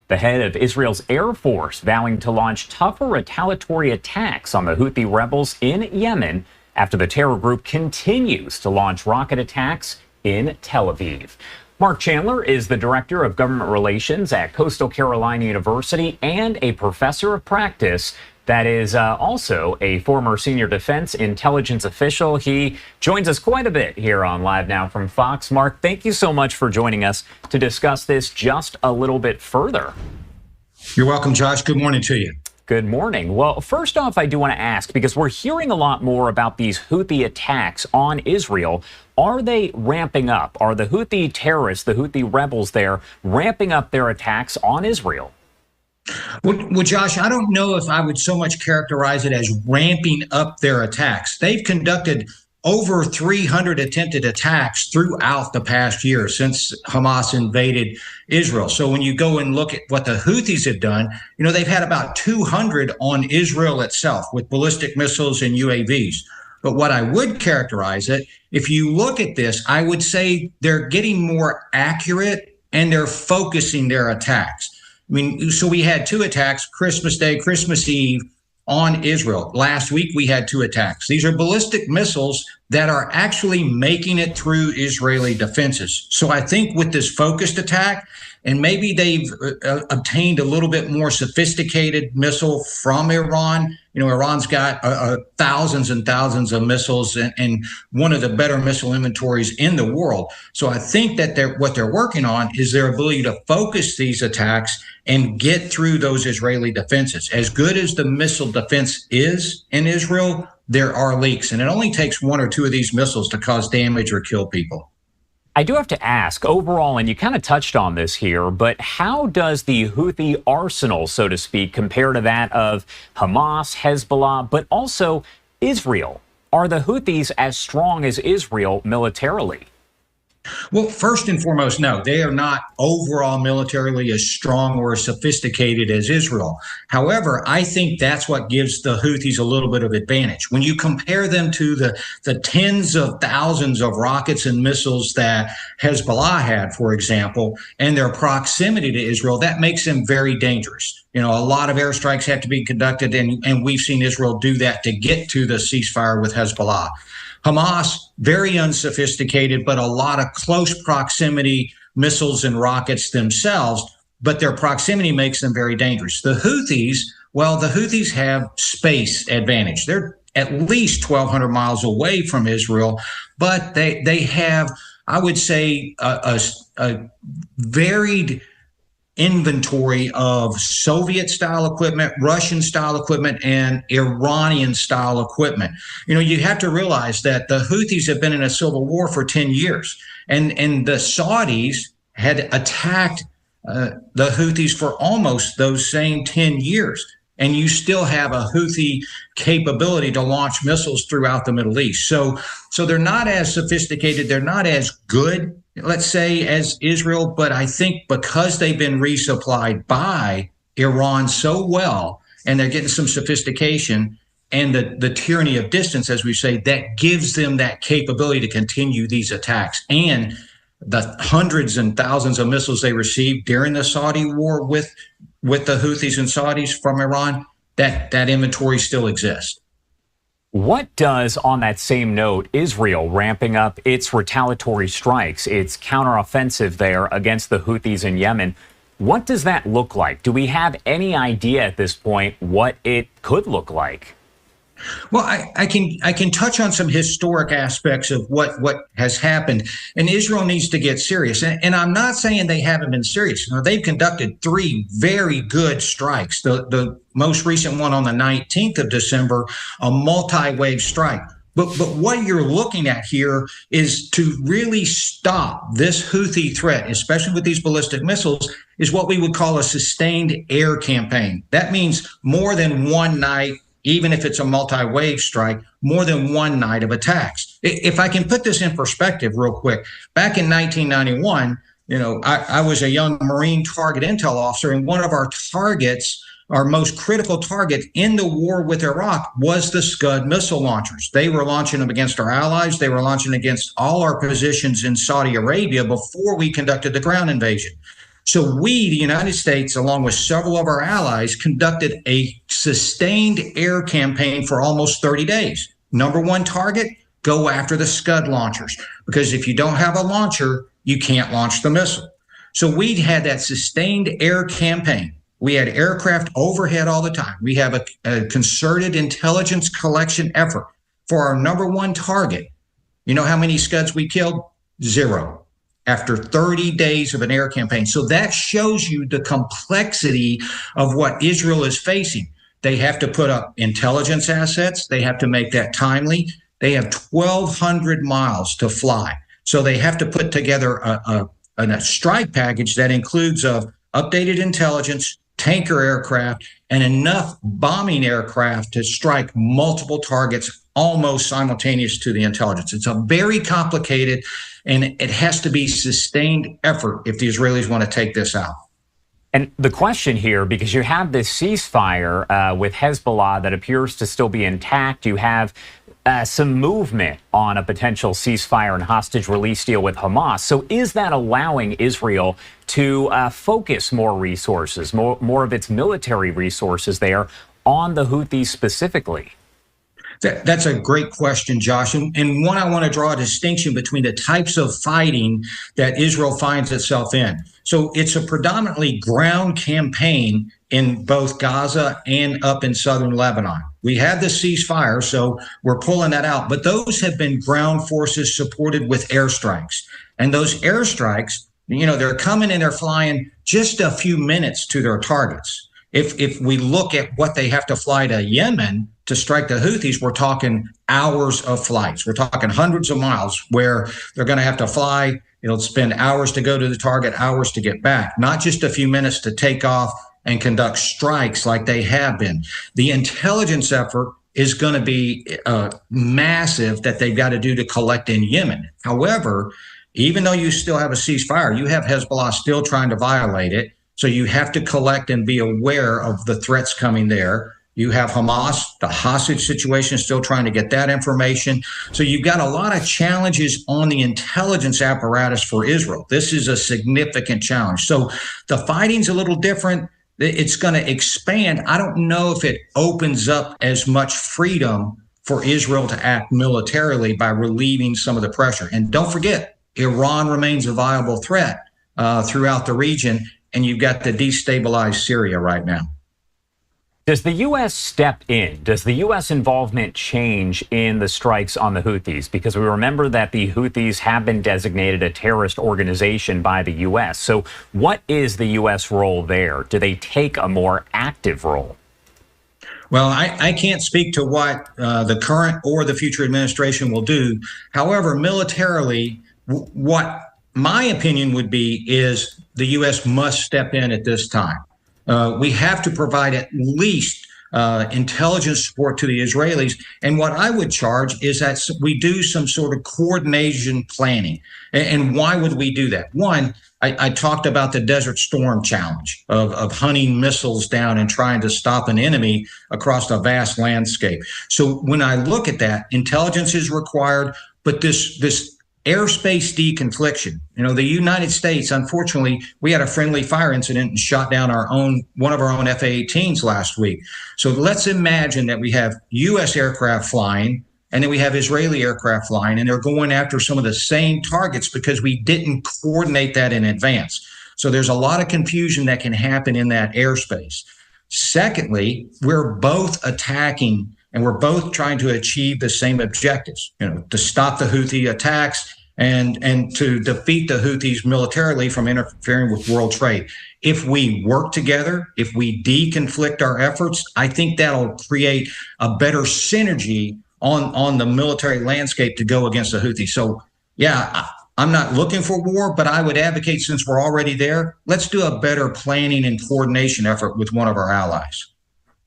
The head of Israel's Air Force vowing to launch tougher retaliatory attacks on the Houthi rebels in Yemen after the terror group continues to launch rocket attacks in Tel Aviv. Mark Chandler is the Director of Government Relations at Coastal Carolina University and a professor of practice that is also a former senior defense intelligence official. He joins us quite a bit here on Live Now from Fox. Mark, thank you so much for joining us to discuss this just a little bit further. You're welcome, Josh. Good morning to you. Good morning. Well, first off, I do want to ask, because we're hearing a lot more about these Houthi attacks on Israel. Are they ramping up? Are the Houthi terrorists, the Houthi rebels there, ramping up their attacks on Israel? Well, Josh, I don't know if I would so much characterize it as ramping up their attacks. They've conducted over 300 attempted attacks throughout the past year since Hamas invaded Israel. So when you go and look at what the Houthis have done, they've had about 200 on Israel itself with ballistic missiles and UAVs. But what I would characterize it, if you look at this, I would say they're getting more accurate and they're focusing their attacks. So we had two attacks, Christmas Day, Christmas Eve, on Israel. Last week, we had two attacks. These are ballistic missiles that are actually making it through Israeli defenses. So I think with this focused attack, and maybe they've obtained a little bit more sophisticated missile from Iran. Iran's got thousands and thousands of missiles and one of the better missile inventories in the world. So I think that what they're working on is their ability to focus these attacks and get through those Israeli defenses. As good as the missile defense is in Israel, there are leaks, and it only takes one or two of these missiles to cause damage or kill people. I do have to ask, overall, and you kind of touched on this here, but how does the Houthi arsenal, so to speak, compare to that of Hamas, Hezbollah, but also Israel? Are the Houthis as strong as Israel militarily? Well, first and foremost, no, they are not overall militarily as strong or as sophisticated as Israel. However, I think that's what gives the Houthis a little bit of advantage. When you compare them to the tens of thousands of rockets and missiles that Hezbollah had, for example, and their proximity to Israel, that makes them very dangerous. A lot of airstrikes have to be conducted, and we've seen Israel do that to get to the ceasefire with Hezbollah. Hamas, very unsophisticated, but a lot of close proximity missiles and rockets themselves, but their proximity makes them very dangerous. The Houthis have space advantage. They're at least 1,200 miles away from Israel, but they have, I would say, a varied inventory of Soviet-style equipment, Russian-style equipment, and Iranian-style equipment. You have to realize that the Houthis have been in a civil war for 10 years, and the Saudis had attacked the Houthis for almost those same 10 years. And you still have a Houthi capability to launch missiles throughout the Middle East. So they're not as sophisticated, they're not as good, let's say, as Israel, but I think because they've been resupplied by Iran so well, and they're getting some sophistication and the tyranny of distance, as we say, that gives them that capability to continue these attacks. And the hundreds and thousands of missiles they received during the Saudi war with the Houthis and Saudis from Iran, that inventory still exists. What does, on that same note, Israel ramping up its retaliatory strikes, its counteroffensive there against the Houthis in Yemen, what does that look like? Do we have any idea at this point what it could look like? Well, I can touch on some historic aspects of what has happened, and Israel needs to get serious. And I'm not saying they haven't been serious. They've conducted three very good strikes. The most recent one on the 19th of December, a multi-wave strike. But what you're looking at here is to really stop this Houthi threat, especially with these ballistic missiles, is what we would call a sustained air campaign. That means more than one night, even if it's a multi-wave strike, more than one night of attacks. If I can put this in perspective real quick, back in 1991, I was a young Marine target intel officer, and one of our targets, our most critical target in the war with Iraq, was the Scud missile launchers. They were launching them against our allies. They were launching against all our positions in Saudi Arabia before we conducted the ground invasion. So we, the United States, along with several of our allies, conducted a sustained air campaign for almost 30 days. Number one target, go after the Scud launchers, because if you don't have a launcher, you can't launch the missile. So we had that sustained air campaign. We had aircraft overhead all the time. We have a concerted intelligence collection effort for our number one target. You know how many Scuds we killed? 0. After 30 days of an air campaign. So that shows you the complexity of what Israel is facing. They have to put up intelligence assets. They have to make that timely. They have 1,200 miles to fly. So they have to put together a strike package that includes of updated intelligence, tanker aircraft, and enough bombing aircraft to strike multiple targets almost simultaneous to the intelligence. It's a very complicated, and it has to be sustained effort if the Israelis want to take this out. And the question here, because you have this ceasefire with Hezbollah that appears to still be intact, you have some movement on a potential ceasefire and hostage release deal with Hamas. So is that allowing Israel to focus more resources, more of its military resources there on the Houthis specifically? That's a great question, Josh. And one, I want to draw a distinction between the types of fighting that Israel finds itself in. So it's a predominantly ground campaign in both Gaza and up in southern Lebanon. We had the ceasefire, so we're pulling that out. But those have been ground forces supported with airstrikes. And those airstrikes, they're coming and they're flying just a few minutes to their targets. If we look at what they have to fly to Yemen to strike the Houthis, we're talking hours of flights. We're talking hundreds of miles where they're going to have to fly. It'll spend hours to go to the target, hours to get back, not just a few minutes to take off and conduct strikes like they have been. The intelligence effort is going to be massive that they've got to do to collect in Yemen. However, even though you still have a ceasefire, you have Hezbollah still trying to violate it. So you have to collect and be aware of the threats coming there. You have Hamas, the hostage situation, still trying to get that information. So you've got a lot of challenges on the intelligence apparatus for Israel. This is a significant challenge. So the fighting's a little different. It's going to expand. I don't know if it opens up as much freedom for Israel to act militarily by relieving some of the pressure. And don't forget, Iran remains a viable threat throughout the region. And you've got to destabilize Syria right now. Does the U.S. step in? Does the U.S. involvement change in the strikes on the Houthis? Because we remember that the Houthis have been designated a terrorist organization by the U.S. So what is the U.S. role there? Do they take a more active role? Well, I can't speak to what the current or the future administration will do. However, militarily, what my opinion would be is the U.S. must step in at this time. We have to provide at least intelligence support to the Israelis. And what I would charge is that we do some sort of coordination planning. And why would we do that? One, I talked about the Desert Storm challenge of hunting missiles down and trying to stop an enemy across a vast landscape. So when I look at that, intelligence is required, but this airspace deconfliction. The United States, unfortunately, we had a friendly fire incident and shot down one of our own F-18s last week. So let's imagine that we have U.S. aircraft flying, and then we have Israeli aircraft flying, and they're going after some of the same targets because we didn't coordinate that in advance. So there's a lot of confusion that can happen in that airspace. Secondly, we're both attacking and we're both trying to achieve the same objectives, to stop the Houthi attacks and to defeat the Houthis militarily from interfering with world trade. If we work together, if we deconflict our efforts, I think that'll create a better synergy on the military landscape to go against the Houthis. So, yeah, I'm not looking for war, but I would advocate, since we're already there, let's do a better planning and coordination effort with one of our allies.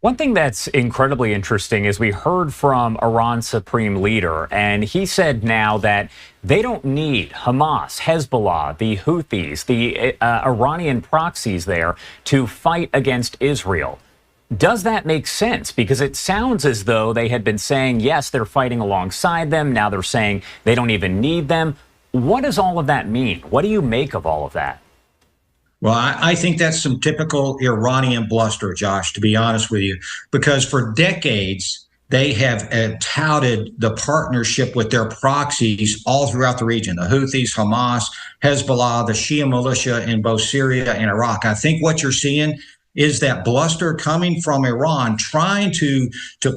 One thing that's incredibly interesting is we heard from Iran's supreme leader, and he said now that they don't need Hamas, Hezbollah, the Houthis, the Iranian proxies there to fight against Israel. Does that make sense? Because it sounds as though they had been saying, yes, they're fighting alongside them. Now they're saying they don't even need them. What does all of that mean? What do you make of all of that? Well, I think that's some typical Iranian bluster, Josh, to be honest with you, because for decades, they have touted the partnership with their proxies all throughout the region, the Houthis, Hamas, Hezbollah, the Shia militia in both Syria and Iraq. I think what you're seeing is that bluster coming from Iran trying to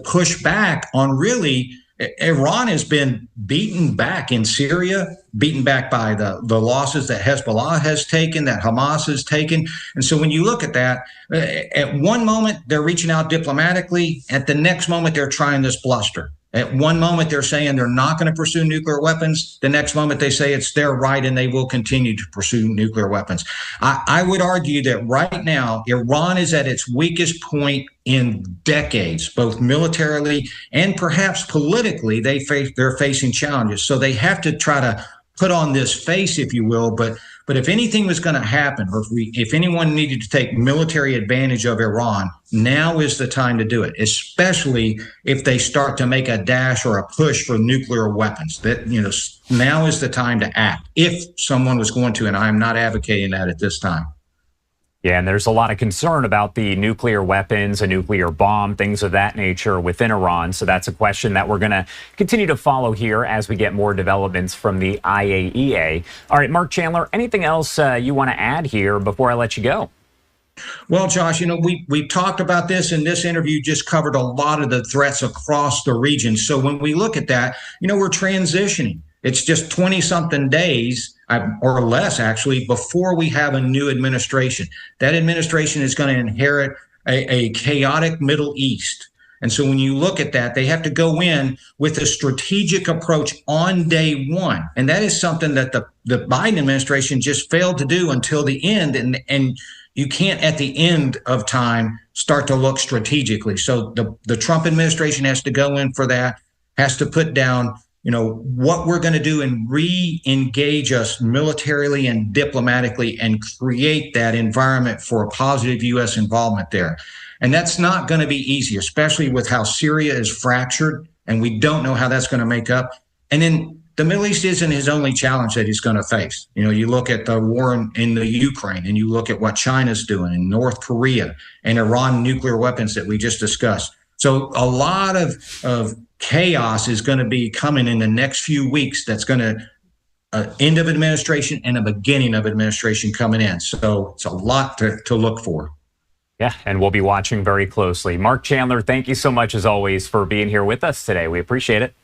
push back on really Iran has been beaten back in Syria, beaten back by the losses that Hezbollah has taken, that Hamas has taken. And so when you look at that, at one moment they're reaching out diplomatically, at the next moment they're trying this bluster. At one moment they're saying they're not going to pursue nuclear weapons. The next moment they say it's their right and they will continue to pursue nuclear weapons. I would argue that right now Iran is at its weakest point in decades, both militarily and perhaps politically. They're facing challenges, so they have to try to put on this face, if you will. But if anything was going to happen, or if anyone needed to take military advantage of Iran, now is the time to do it, especially if they start to make a dash or a push for nuclear weapons. That, now is the time to act, if someone was going to, and I'm not advocating that at this time. Yeah, and there's a lot of concern about the nuclear weapons, a nuclear bomb, things of that nature within Iran. So that's a question that we're going to continue to follow here as we get more developments from the IAEA. All right, Mark Chandler, anything else you want to add here before I let you go? Well, Josh, we talked about this, and this interview just covered a lot of the threats across the region. So when we look at that, we're transitioning. It's just 20-something days or less, actually, before we have a new administration. That administration is going to inherit a chaotic Middle East. And so when you look at that, they have to go in with a strategic approach on day one. And that is something that the Biden administration just failed to do until the end. And you can't, at the end of time, start to look strategically. So the Trump administration has to go in for that, has to put down what we're going to do and re-engage us militarily and diplomatically and create that environment for a positive U.S. involvement there. And that's not going to be easy, especially with how Syria is fractured, and we don't know how that's going to make up. And then the Middle East isn't his only challenge that he's going to face. You look at the war in the Ukraine, and you look at what China's doing in North Korea and Iran nuclear weapons that we just discussed. So a lot of chaos is going to be coming in the next few weeks. That's going to end of administration and a beginning of administration coming in. So it's a lot to look for. Yeah, and we'll be watching very closely. Mark Chandler, thank you so much, as always, for being here with us today. We appreciate it.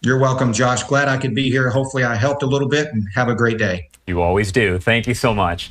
You're welcome, Josh. Glad I could be here. Hopefully I helped a little bit, and have a great day. You always do. Thank you so much.